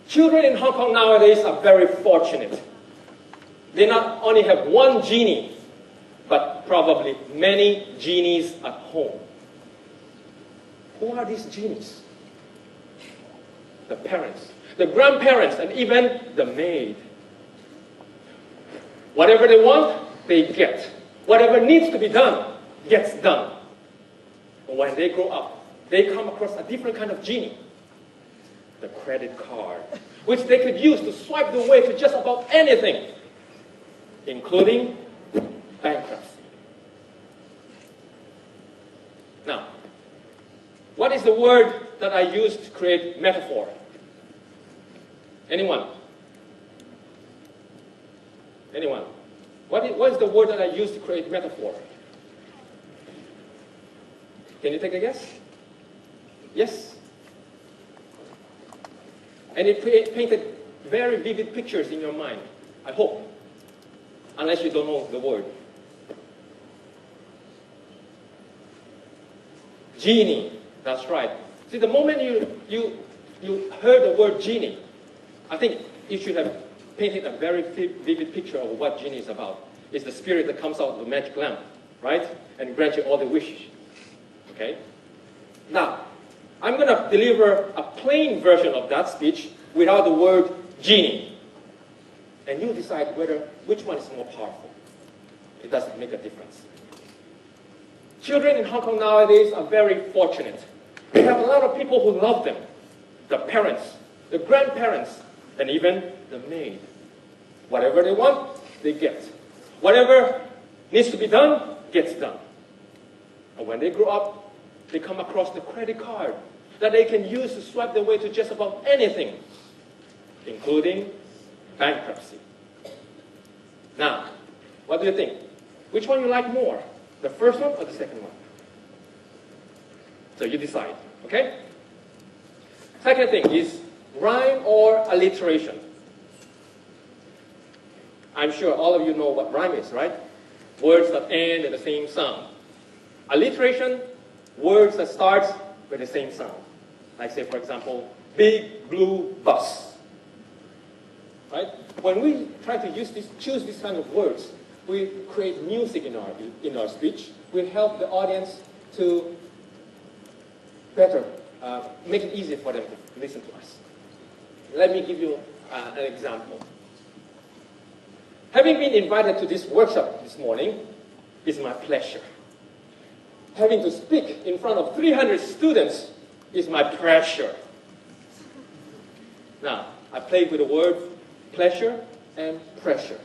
Children in Hong Kong nowadays are very fortunate. They not only have one genie, but probably many genies at home. Who are these genies? The parents, the grandparents, and even the maid. Whatever they want, they get. Whatever needs to be done, gets done. But when they grow up, they come across a different kind of genie. The credit card, which they could use to swipe the way to just about anything, including bankruptcy. Now, what is the word that I use to create metaphor? Anyone? Anyone? What is the word that I use to create metaphor? Can you take a guess? Yes? And it painted very vivid pictures in your mind, I hope. Unless you don't know the word. Genie, that's right. See, the moment you heard the word genie, I think you should have painted a very vivid picture of what genie is about. It's the spirit that comes out of the magic lamp, right? And grants you all the wishes. Okay? Now, I'm going to deliver a plain version of that speech without the word genie. And you decide which one is more powerful. It doesn't make a difference. Children in Hong Kong nowadays are very fortunate. They have a lot of people who love them. The parents, the grandparents, and even the maid. Whatever they want, they get. Whatever needs to be done, gets done. And when they grow up, they come across the credit card that they can use to swipe their way to just about anything, including bankruptcy. Now, what do you think? Which one you like more? The first one or the second one? So you decide, okay? Second thing is rhyme or alliteration. I'm sure all of you know what rhyme is, right? Words that end in the same sound. Alliteration, words that start with the same sound. Like say, for example, big blue bus. Right? When we try to choose this kind of words, we create music in our speech. We help the audience to better make it easier for them to listen to us. Let me give you an example. Having been invited to this workshop this morning is my pleasure. Having to speak in front of 300 students is my pressure. Now, I played with the word pleasure and pressure,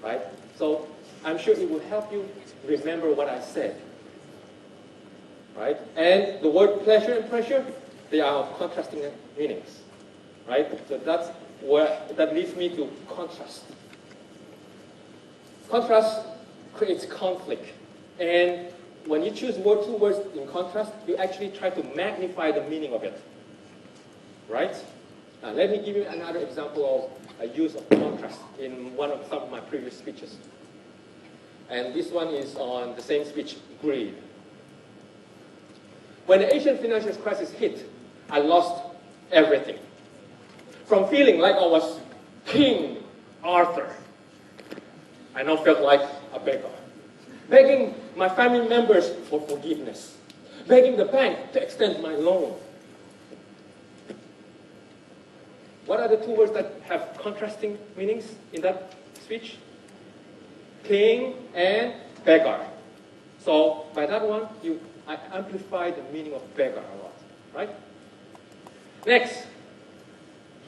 right? So I'm sure it will help you remember what I said, right? And the word pleasure and pressure, they are of contrasting meanings, right? So that leads me to contrast. Contrast creates conflict, and when you choose two words in contrast, you actually try to magnify the meaning of it, right? Now, let me give you another example of a use of contrast in some of my previous speeches. And this one is on the same speech, greed. When the Asian financial crisis hit, I lost everything. From feeling like I was King Arthur, I now felt like a beggar. Begging my family members for forgiveness. Begging the bank to extend my loan. What are the two words that have contrasting meanings in that speech? King and beggar. So by that one, I amplify the meaning of beggar a lot, right? Next,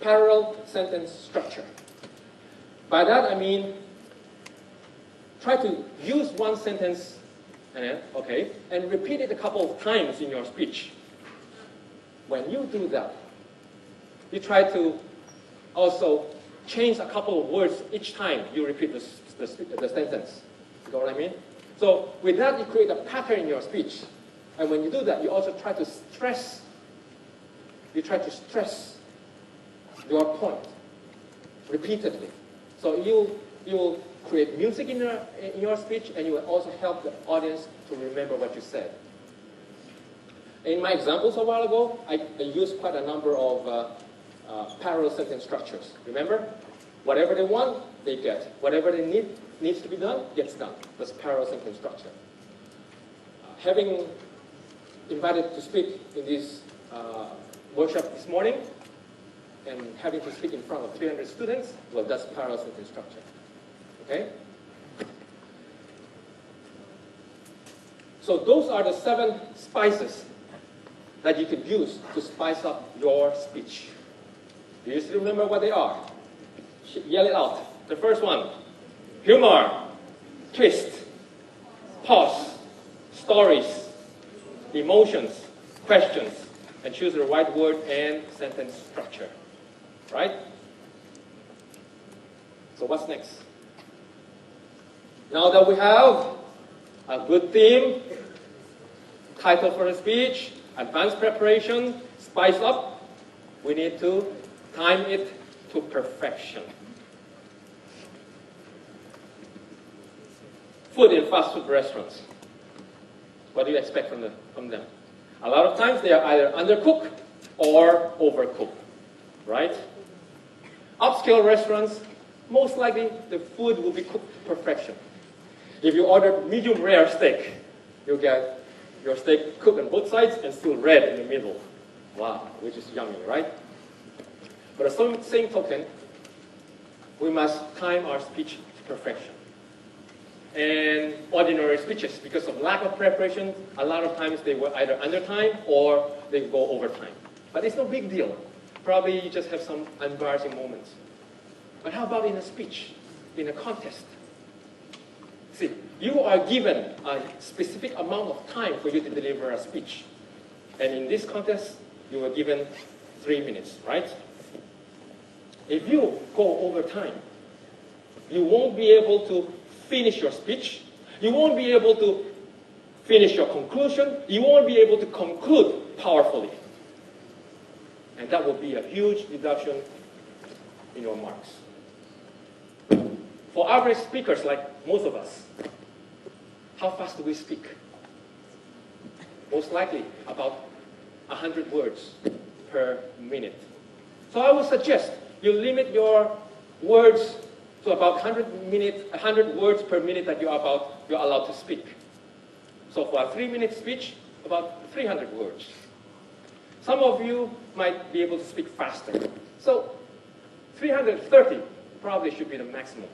parallel sentence structure. By that I mean, try to use one sentence, and repeat it a couple of times in your speech. When you do that, you try to also change a couple of words each time you repeat the sentence. You know what I mean? So with that, you create a pattern in your speech. And when you do that, you also try to stress. You try to stress your point repeatedly. So you will create music in your speech, and you will also help the audience to remember what you said. In my examples a while ago, I used quite a number of parallel sentence structures. Remember? Whatever they want, they get. Whatever they needs to be done, gets done. That's parallel sentence structure. Having invited to speak in this workshop this morning, and having to speak in front of 300 students, well, that's parallel sentence structure. Okay? So those are the 7 spices that you could use to spice up your speech. Do you still remember what they are? Yell it out. The first one: humor, twist, pause, stories, emotions, questions, and choose the right word and sentence structure. Right? So what's next? Now that we have a good theme, title for the speech, advanced preparation, spice up, we need to time it to perfection. Food in fast food restaurants. What do you expect from them? A lot of times they are either undercooked or overcooked, right? Upscale restaurants, most likely the food will be cooked to perfection. If you order medium rare steak, you'll get your steak cooked on both sides and still red in the middle. Wow, which is yummy, right? But at the same token, we must time our speech to perfection. And ordinary speeches, because of lack of preparation, a lot of times they were either under time or they go over time. But it's no big deal. Probably you just have some embarrassing moments. But how about in a speech, in a contest? See, you are given a specific amount of time for you to deliver a speech. And in this contest, you were given 3 minutes, right? If you go over time, you won't be able to finish your speech. You won't be able to finish your conclusion. You won't be able to conclude powerfully. And that will be a huge deduction in your marks. For average speakers like most of us, how fast do we speak? Most likely about 100 words per minute. So I would suggest you limit your words to about 100 words per minute that you're allowed to speak. So for a 3-minute speech, about 300 words. Some of you might be able to speak faster. So 330 probably should be the maximum.